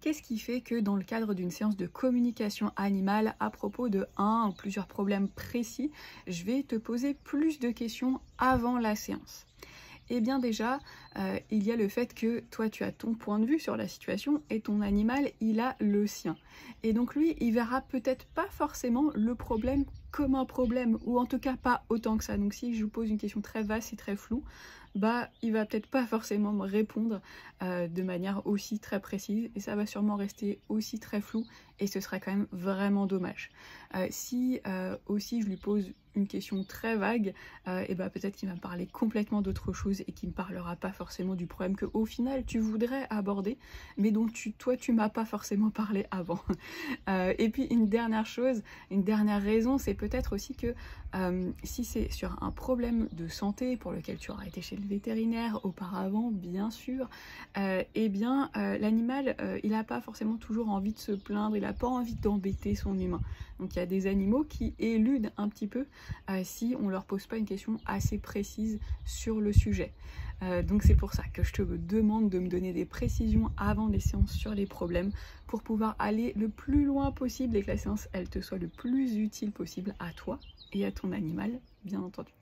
Qu'est-ce qui fait que dans le cadre d'une séance de communication animale à propos de un ou plusieurs problèmes précis, je vais te poser plus de questions avant la séance? Eh bien déjà, il y a le fait que toi tu as ton point de vue sur la situation et ton animal il a le sien. Et donc lui il verra peut-être pas forcément le problème comme un problème, ou en tout cas pas autant que ça. Donc si je vous pose une question très vaste et très floue, bah il va peut-être pas forcément me répondre de manière aussi très précise, et ça va sûrement rester aussi très flou, et ce serait quand même vraiment dommage. Si aussi je lui pose une question très vague, et bah peut-être qu'il va me parler complètement d'autre chose et qu'il me parlera pas forcément du problème que au final tu voudrais aborder, mais dont toi tu m'as pas forcément parlé avant. Et puis une dernière chose, une dernière raison, c'est peut-être aussi que si c'est sur un problème de santé pour lequel tu auras été chez le vétérinaire auparavant, bien sûr, eh bien l'animal il n'a pas forcément toujours envie de se plaindre, il n'a pas envie d'embêter son humain. Donc il y a des animaux qui éludent un petit peu si on leur pose pas une question assez précise sur le sujet. Donc c'est pour ça que je te demande de me donner des précisions avant les séances sur les problèmes, pour pouvoir aller le plus loin possible et que la séance elle te soit le plus utile possible à toi et à ton animal, bien entendu.